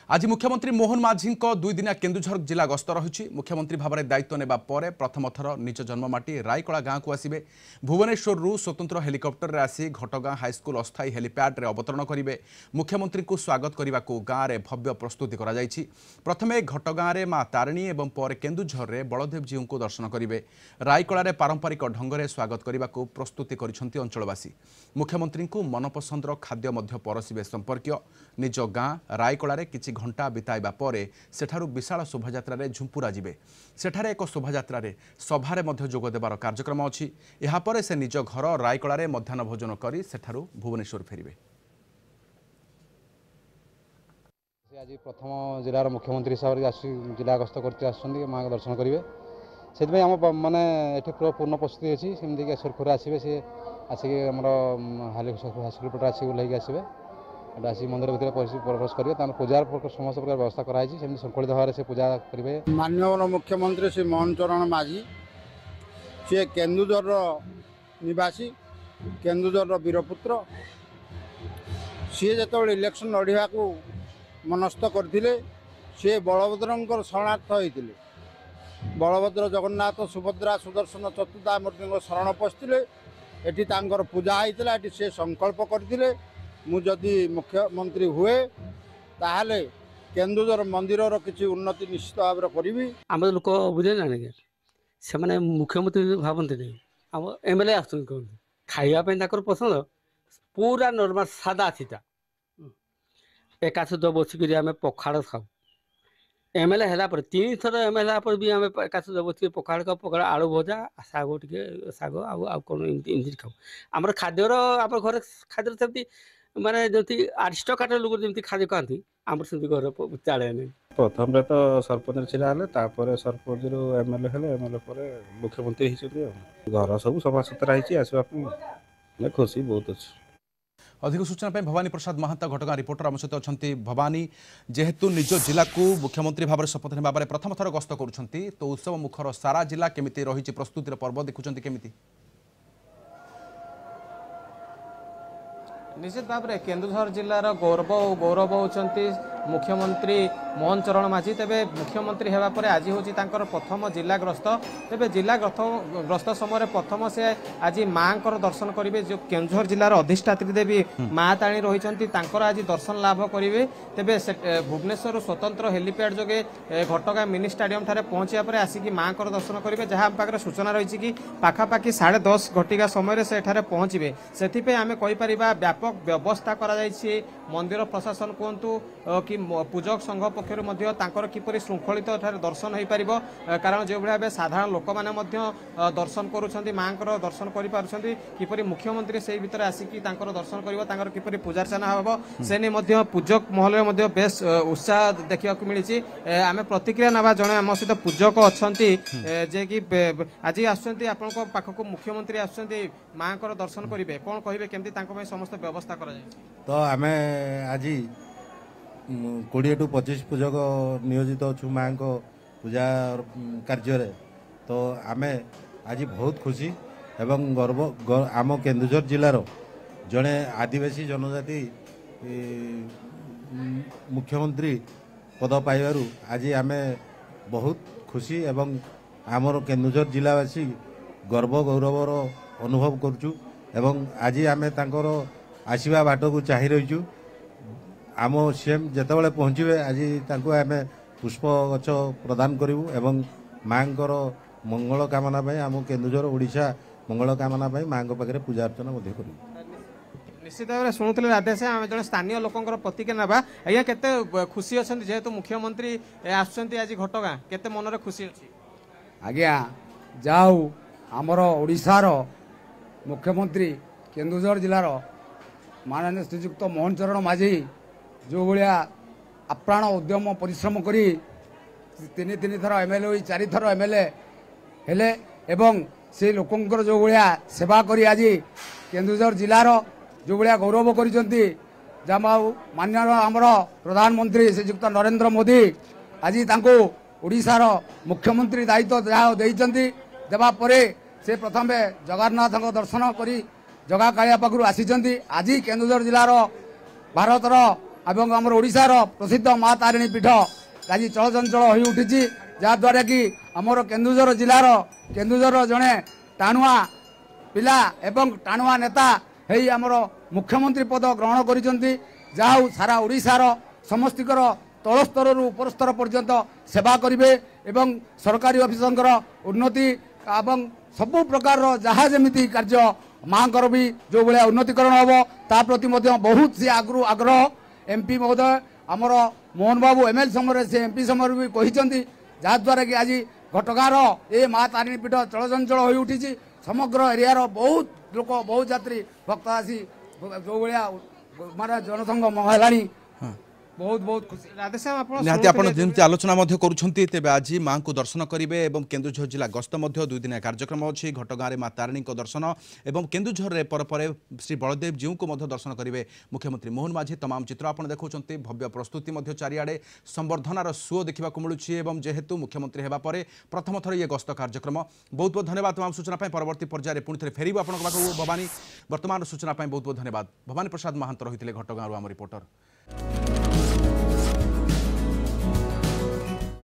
आज मुख्यमंत्री मोहन माझी दुई दिनिया केन्दुझर जिला गस्त रही मुख्यमंत्री भाव में दायित्व नेबा परे प्रथम थर निज जन्ममाटी रायकला गाँव को आसवे भुवनेश्वर स्वतंत्र हेलिकप्टर रे आसी घटगाँ हाईस्कल अस्थायी हेलीपैड रे अवतरण करेंगे। मुख्यमंत्री को स्वागत करने को गाँव में भव्य प्रस्तुति प्रथमे घटगाँ में माँ तारिणी और पर केन्दुझर में बलदेव जीव को दर्शन करेंगे। रायकला पारंपरिक ढंग से स्वागत करने को प्रस्तुति करिसेंति अंचलवासी। मुख्यमंत्री को मनपसंदर खाद्य परसिबे संपर्कीय निज गाँ रायकला किछि घंटा बिताइबा परे सेठारु विशाल शोभायात्रा रे झुंपुरा जिबे। सेठारे एक शोभायात्रा रे सभारे मध्य जोग देबार कार्यक्रम अछि। एहा परे से निज घर रायकला रे मध्याह्न भोजन करी सेठारु भुवनेश्वर फेरिबे। आज प्रथम जिलार मुख्यमंत्री हिसाब से जिला गस्त करते आसछन्ती माँ दर्शन करेंगे। से माने एठी पूर्ण प्रस्तुति अच्छी सेमती सुरखुर आसवे सी आसिक आमर हाईस्कल आसिक ओह्लैक आसवे आसिक मंदिर भितर प्रवेश करेंगे। पूजार समस्त प्रकार व्यवस्था कराई संकलित भाव से पूजा करेंगे। माननीय मुख्यमंत्री श्री मोहन चरण माझी सी केन्दुझर निवासी केन्दुझर वीरपुत्र सी जो इलेक्शन लड़िया को मनस्थ करथिले सी बलभद्र शरणार्थ होते बलभद्र जगन्नाथ सुभद्रा सुदर्शन चतुर्था मूर्ति शरण पशिले एटी तांकर पूजा होता है। से संकल्प करथिले मु जदि मुख्यमंत्री हुए ताहले केन्दुझर मंदिर किसी उन्नति निश्चित भाव में करी। आम लोक बुझे ना से मैंने मुख्यमंत्री भावती आम एमएलए आस खावाई पसंद पूरा नॉर्मल सादा सीधा एका सहित बसिक आम पखाड़ खाऊ। एमएलए है 3 थर एमएलए भी आम एका सहित बस पखाड़ खाऊ। पखाड़ आलू भजा शाग टे शाग आउन एमती खाऊ। आम खाद्यर आम घर खाद्य सेमती माने जति आरिष्टकाट लोक जमी खाद्य खाती आम से घर चाले नहीं। प्रथम तो सरपंच छिड़ा हेले सरपंच एमएलए हेले एमएलए पर मुख्यमंत्री होती घर सब सफा सुतरा होती खुशी बहुत अच्छी। अधिक सूचना पर भवानी प्रसाद महांता घटगाँ रिपोर्टर आम सहित अच्छा। भवानी जेहेतु निज जिला को मुख्यमंत्री भाव में शपथ ने प्रथम थर गस्त करुँच तो उत्सव मुखर सारा जिला केमिति रही प्रस्तुतिर पर्व देखुं केमिति? निश्चित भाव में केन्दुझर जिलार गौरव होती मुख्यमंत्री मोहन चरण माझी। तेबे मुख्यमंत्री हेबा परे आज होची तांकर प्रथम जिला ग्रस्त। तेबे जिला ग्रस्त समय प्रथम से आज माँ दर्शन करेंगे। जो केन्दुझर जिलार अधिष्ठात्री देवी माँ तारिणी रही आज दर्शन लाभ करेंगे। तेबे भुवनेश्वर स्वतंत्र हेलीपैड जोगे घटगाँ मिनी स्टाडियम ठारे पहुँचा पर आसिक माँ दर्शन करेंगे। जहाँ आम पाखे सूचना रही कि पाखापाखि 10:30 घटिका समय से पहुँचे। से आम कहीपर व्यापक व्यवस्था करा जायछि। मंदिर प्रशासन कहतु कि पूजक संघ पक्षर किपरि श्रृंखलित दर्शन हो पार कारण जो भाव साधारण लोक मैंने दर्शन करुँच माँ दर्शन कर मुख्यमंत्री से भीतर आसिक दर्शन कर किपरि पूजार्चना हम से नहीं पूजक महल में बेस उत्साह देखा मिली। आम प्रतिक्रिया ना जड़े आम सहित पूजक अच्छा जे कि आज आसक मुख्यमंत्री आस माँ दर्शन करेंगे कौन कहे केमती समस्त व्यवस्था कर तो आम आज 20 टू 25 पूजक नियोजित अच्छु माँ को पूजा कार्य। तो आम आज बहुत खुशी एवं गर्व आम केन्दुझर जिलार जड़े आदिवासी जनजाति मुख्यमंत्री पद पाइबारु आज आम बहुत खुशी एवं आमर केन्दुझर जिलावासी गर्व गौरवर अनुभव करुचु। एवं आज आम तांकर आसवा बाट को चाह रहीचु। आम सीएम जितेबाला पहुँचे आज तांको आम पुष्प गछ प्रदान करूँ एवं माँ मंगल कामना आम केन्दुझर ओडिशा मंगल कामना माँ पाखे पूजा अर्चना करूँ। निश्चित भाव में शुणुले राधेश आम जो स्थानीय लोकंर प्रतिक्रिया ना आज्ञा केते खुशी अच्छा जेहेतु मुख्यमंत्री आसुँच आज घटगाँ केते मनरे खुशी अच्छी? आज्ञा जाऊ आमर ओडिशार मुख्यमंत्री केन्दुझर जिलार माननीय श्रीजुक्त मोहन चरण माझी जो भाया आप्राण उद्यम परिश्रम करी 3 थर एमएलए हुई 4 थर एमएलए हेले एवं से लोकंकर जो भाया सेवा करी आज केन्दुझर जिलार जो भाया गौरव करिसेंती माननीय आमर प्रधानमंत्री श्रीजुक्त नरेंद्र मोदी आज तांको ओडिशार मुख्यमंत्री दायित्व जहाँ देइचंती देबा परे से प्रथम जगन्नाथ दर्शन करी जगा कालिया पाखु आसी आज केन्दुझर जिलार भारतर এবং আমার ওড়িশার প্রসিদ্ধ মা তারিণী পীঠ আଜି চলচঞ্চল হয়ে উঠিছি যাদ্ୱାରା କି ଆମର କେନ୍ଦୁଝର ଜିଲ୍ଲାର କେନ୍ଦୁଝରର ଜଣେ ଟାଣୁଆ ପିଲା ଏବଂ ଟାଣୁଆ ନେତା ହେଇ ଆମର ମୁଖ୍ୟମନ୍ତ୍ରୀ ପଦ ଗ୍ରହଣ କରିଛନ୍ତି। ଯାହା ହେଉ ସାରା ଓଡ଼ିଶାର ସମସ୍ତଙ୍କର ତଳ ସ୍ତରରୁ ଉପର ସ୍ତର ପର୍ଯ୍ୟନ୍ତ ସେବା କରିବେ ଏବଂ ସରକାରୀ ଅଫିସରଙ୍କର ଉନ୍ନତି ଏବଂ ସବୁ ପ୍ରକାରର ଯାହା ଯେମିତି କାର୍ଯ୍ୟ ମାଙ୍କର ବି ଯେଉଁ ଭଳିଆ ଉନ୍ନତିକରଣ ହେବ ତା ପ୍ରତି ମଧ୍ୟ ବହୁତ ସେ ଆଗରୁ ଆଗ୍ରହ। ଏମ୍ପି ମହୋଦୟ ଆମର ମୋହନ ବାବୁ ML ସମୟରେ ସେ MP ସମୟରେ ବି କହିଛନ୍ତି ଯାହାଦ୍ୱାରା କି ଆଜି ଘଟଗାଁର ଏ ମା ତାରିଣୀ ପୀଠ ଚଳଚଞ୍ଚଳ ହୋଇ ଉଠିଛି। ସମଗ୍ର ଏରିଆର ବହୁତ ଲୋକ ବହୁତ ଯାତ୍ରୀ ଭକ୍ତ ଆସି ଯେଉଁ ଭଳିଆ ମାନେ ଜନସଂଘ ହେଲାଣି ବହୁତ ବହୁତ ଖୁସି। ରାଧେଶ୍ୟାମ ଆପଣ ନିହାତି ଆପଣ ଯେମିତି ଆଲୋଚନା ମଧ୍ୟ କରୁଛନ୍ତି ତେବେ ଆଜି ମାଙ୍କୁ ଦର୍ଶନ କରିବେ ଏବଂ କେନ୍ଦୁଝର ଜିଲ୍ଲା ଗସ୍ତ ମଧ୍ୟ 2 ଦିନିଆ କାର୍ଯ୍ୟକ୍ରମ ଅଛି। ଘଟଗାଁରେ ମା ତାରିଣୀଙ୍କ ଦର୍ଶନ ଏବଂ କେନ୍ଦୁଝରରେ ପରେ ଶ୍ରୀ ବଳଦେବ ଜୀଉଙ୍କୁ ମଧ୍ୟ ଦର୍ଶନ କରିବେ ମୁଖ୍ୟମନ୍ତ୍ରୀ ମୋହନ ମାଝୀ। ତମାମ ଚିତ୍ର ଆପଣ ଦେଖୁଛନ୍ତି ଭବ୍ୟ ପ୍ରସ୍ତୁତି ମଧ୍ୟ ଚାରିଆଡ଼େ ସମ୍ବର୍ଦ୍ଧନାର ସୁଅ ଦେଖିବାକୁ ମିଳୁଛି ଏବଂ ଯେହେତୁ ମୁଖ୍ୟମନ୍ତ୍ରୀ ହେବା ପରେ ପ୍ରଥମ ଥର ଇଏ ଗସ୍ତ କାର୍ଯ୍ୟକ୍ରମ। ବହୁତ ବହୁତ ଧନ୍ୟବାଦ ତମାମ ସୂଚନା ପାଇଁ। ପରବର୍ତ୍ତୀ ପର୍ଯ୍ୟାୟରେ ପୁଣି ଥରେ ଫେରିବୁ ଆପଣଙ୍କ ପାଖକୁ ଭବାନୀ। ବର୍ତ୍ତମାନର ସୂଚନା ପାଇଁ ବହୁତ ବହୁତ ଧନ୍ୟବାଦ। ଭବାନୀ ପ୍ରସାଦ ମହାନ୍ତ ରହିଥିଲେ ଘଟଗାଁରୁ ଆମ ରିପୋର୍ଟର।